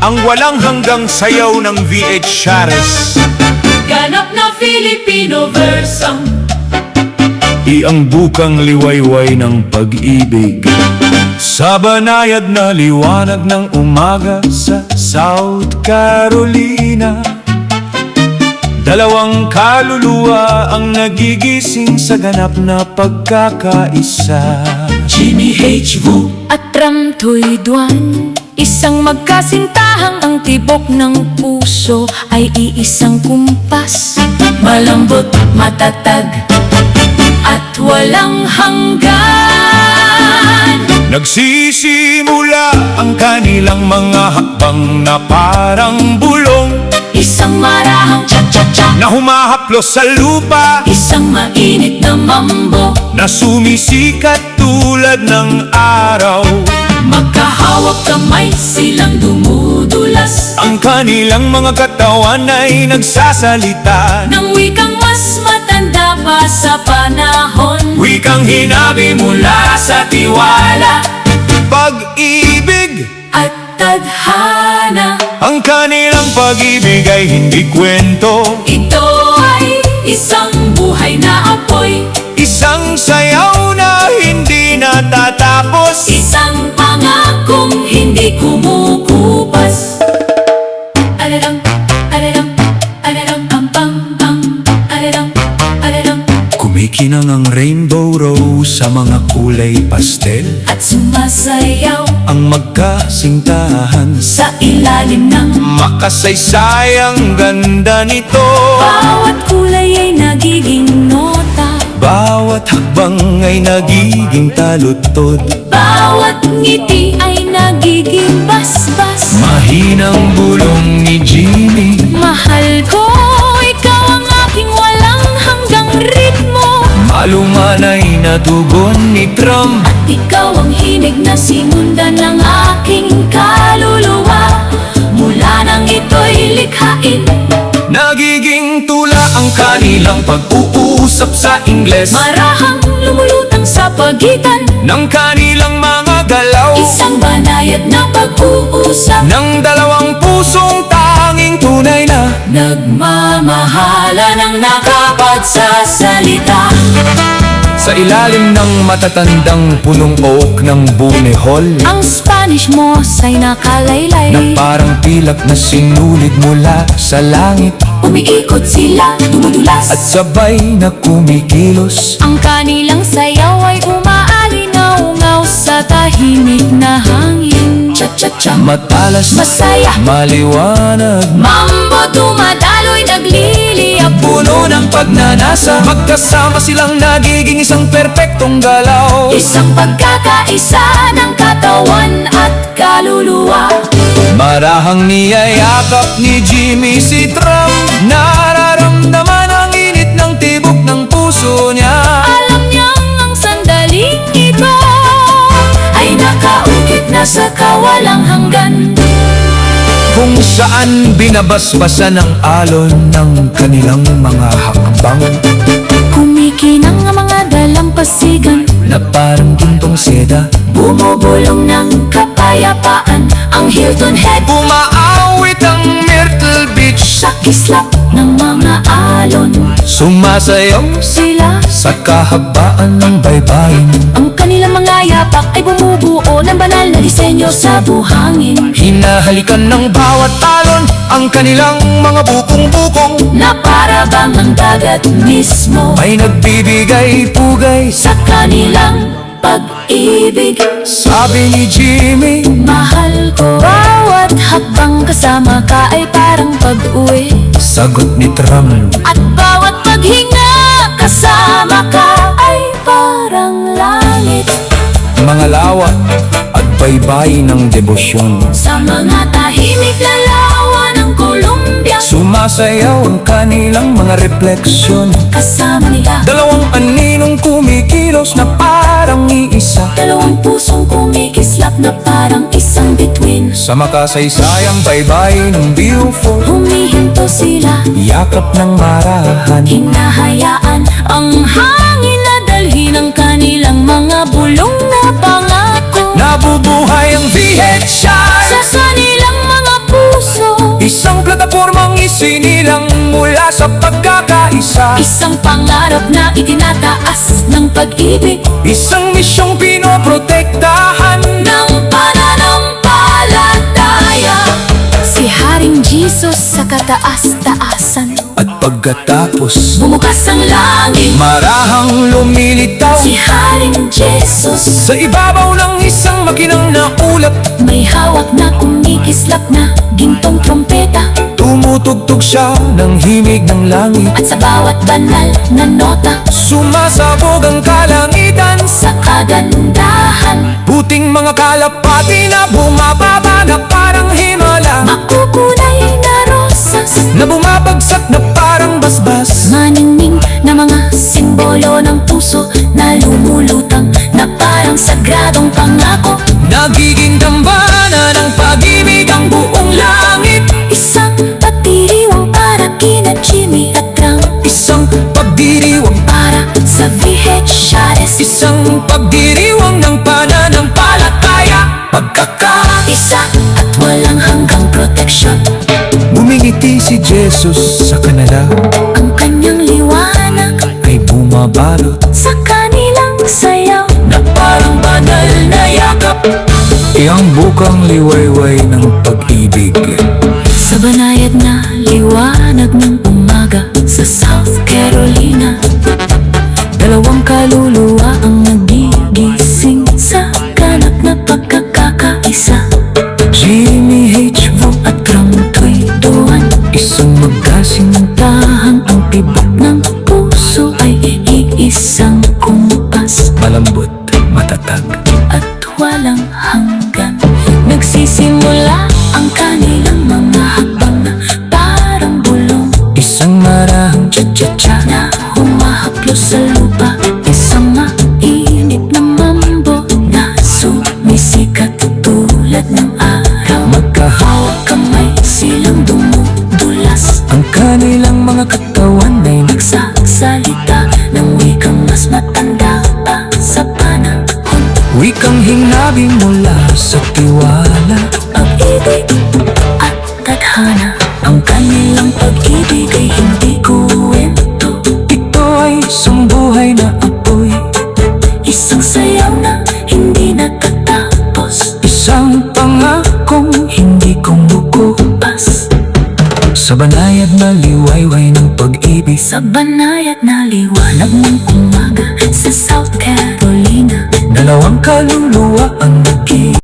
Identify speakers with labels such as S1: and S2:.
S1: ang walang hanggang sayaw ng VH Shares.
S2: Ganap na Filipino verse ang
S1: Iang bukang liwayway ng pag-ibig, sa banayad na liwanag ng umaga sa South Carolina. Dalawang kaluluwa ang nagigising sa ganap na pagkakaisa.
S2: Jimmy H. Vu
S3: at Ram Tuy Duan, isang magkasintahang ang tibok ng puso ay iisang kumpas.
S2: Malambot, matatag, at walang hanggan.
S1: Nagsisimula ang kanilang mga hakbang na parang bulong,
S2: Isang marahang cha-cha-cha,
S1: na humahaplos sa lupa,
S2: isang mainit na mambo.
S1: na sumisikat tulad ng araw.
S2: Magkahawak kamay silang dumudulas
S1: Ang kanilang mga katawan ay nagsasalita,
S2: ng wikang mas matanda pa sa panahon.
S1: wikang hinabi mula sa tiwala, pag-ibig.
S2: At tadhana,
S1: Ang kanilang pag-ibig ay hindi kwento,
S2: ito ay isang buhay na apoy,
S1: isang sayaw na hindi natatapos.
S2: isang pangakong hindi kumukupas. Alaram, alaram, alaram, pam pam pam. Alaram, alaram,
S1: Kumikinang ang rainbow rose sa mga kulay pastel,
S2: at sumasayaw
S1: ang magkasintahan
S2: sa ilalim ng
S1: makasaysayang ganda nito.
S2: bawat kulay ay nagiging nota,
S1: Bawat hakbang ay nagiging talutod,
S2: bawat ngiti ay nagiging basbas.
S1: mahinang bulong ni Jimmy.
S3: Mahal ko, ikaw ang aking walang hanggang ritmo.
S1: Maluman ay natugon ni Trump,
S2: At ikaw ang hinig na sinundan ng aking kaluluwa. Mula nang ito'y likhain,
S1: nagiging tula ang kanilang pag-uusap sa Ingles,
S2: marahang lumulutang sa pagitan,
S1: ng kanilang mga galaw,
S2: isang banayad na pag-uusap.
S1: ng dalawang pusong tanging tunay na
S2: Nagmamahala ng nakapagsasalita.
S1: sa ilalim ng matatandang punong oak ng Bunehol,
S3: Ang Spanish moss ay nakalaylay,
S1: na parang pilak na sinulid mula sa langit,
S2: Umiikot sila, dumudulas,
S1: at sabay na kumikilos.
S3: ang kanilang sayaw ay umaalinaw-ngaw sa tahimik na hangin.
S2: cha-cha-cha,
S1: Matalas,
S2: masaya,
S1: maliwanag,
S2: mambo dumadaloy, nagliliyap.
S1: puno ng pagnanasa, magkasama silang nagiging isang perpektong galaw.
S2: Isang pagkakaisa ng katawan at kaluluwa.
S1: Marahang niyayakap ni Jimmy si Trump, nararamdaman ang init ng tibok ng puso niya.
S3: Alam niyang ang sandaling ito
S2: Ay nakaukit na sa kawalang hanggan.
S1: Kung saan binabasbasan ng alon ng kanilang mga hakbang,
S3: kumikinang ang mga dalampasigan,
S1: na parang gintong seda,
S2: Bumubulong ng kapayapaan ang Hilton Head
S1: umaawit ang Myrtle Beach,
S2: sa kislap ng mga alon.
S1: sumasayaw
S3: sila.
S1: sa kahabaan ng baybayin.
S3: Ang kanilang mga yapak ay bumubuo ng banal na disenyo sa buhangin.
S1: Hinahalikan ng bawat alon ang kanilang mga bukong-bukong,
S2: Na para bang ang dagat mismo
S1: ay nagbibigay pugay.
S2: sa kanilang pag-ibig.
S1: Sabi ni Jimmy,
S2: Mahal ko,
S3: Bawat hakbang kasama ka ay parang pag-uwi,
S1: sagot ni Trump,
S3: at bawat paghinga kasama ka ay parang langit.
S1: mga lawak at baybay ng debosyon.
S2: sa mga tahimik na lawa ng Columbia,
S1: Sumasayaw ang kanilang mga refleksyon,
S2: kasama nila
S1: dalawang aninong kumikilos na parang iisa,
S2: dalawang pusong kumikislap na parang isang bituin.
S1: sa makasaysayang baybay ng Beaufort,
S2: Humihinto sila,
S1: yakap ng marahan,
S2: hinahayaan ang hangin na dalhin ang kanilang mga bulong na pangako.
S1: nabubuhay ang VH Shine.
S2: Sa kanilang mga
S1: isinilang mula sa pagkakaisa.
S2: Isang pangarap na itinataas ng pag-ibig
S1: Isang misyong pinoprotektahan.
S2: ng pananampalataya. Si Haring Jesus sa kataas-taasan,
S1: At pagkatapos
S2: bumukas ang langit.
S1: marahang lumilitaw
S2: Si Haring Jesus,
S1: sa ibabaw ng isang makinang na ulap.
S2: may hawak na kumikislap na gintong trompeta.
S1: Tumutugtog siya ng himig ng langit.
S2: At sa bawat banal na nota,
S1: Sumasabog ang kalangitan.
S2: sa kagandahan,
S1: Puting mga kalapati na bumababa na parang himala,
S2: makukulay na rosas,
S1: na bumabagsak na parang basbas.
S2: maningning na mga simbolo ng puso na lumulutang na parang sagradong pangako.
S1: Nagiging dambana ng pag-ibig ang buong langit.
S2: Isang pagdiriwang para kina Jimmy at Ram,
S1: Isang pagdiriwang,
S2: para sa VHS.
S1: isang pagdiriwang ng pananampalataya.
S2: Isa at walang hanggang proteksyon,
S1: Bumingiti si Jesus sa kanila,
S2: ang kanyang liwanag
S1: ay bumabalot
S2: sa kanilang sayaw.
S1: na parang banal na yakap. Iyang bukang liwayway ng pag-ibig.
S2: Sa banayad na liwanag ng umaga sa South Carolina, dalawang kaluluwa ang nagigising sa ganap na pagkakakaisa.
S1: Jimmy H. Vo
S2: At Ram Tuiduan,
S1: isang magkasintahang
S2: ang tibok ng puso ay iisang kumpas
S1: malambot, matatag.
S2: at walang hanggan. Nagsisimula ang kanilang mga hakbang na parang bulong
S1: Isang marahang cha-cha-cha
S2: na humahaplos sa lupa. Isang mainit na mambo na sumisikat tulad ng araw.
S1: magkahawak.
S2: Hawak kamay silang dumudulas,
S1: Ang kanilang mga katawan ay
S2: nagsasalita ng wikang mas matanda pa sa panahon.
S1: wikang hinabing mula sa tiwala.
S2: Pag-ibig at tadhana, ang kanilang pag-ibig ay hindi kuwento.
S1: Ito ay isang buhay na apoy,
S2: Isang sayaw na hindi natatapos,
S1: isang pangakong hindi kumukupas. Sa banayad na liwayway ng pag-ibig,
S2: sa banayad na liwanag ng umaga sa South Carolina,
S1: dalawang kaluluwa ang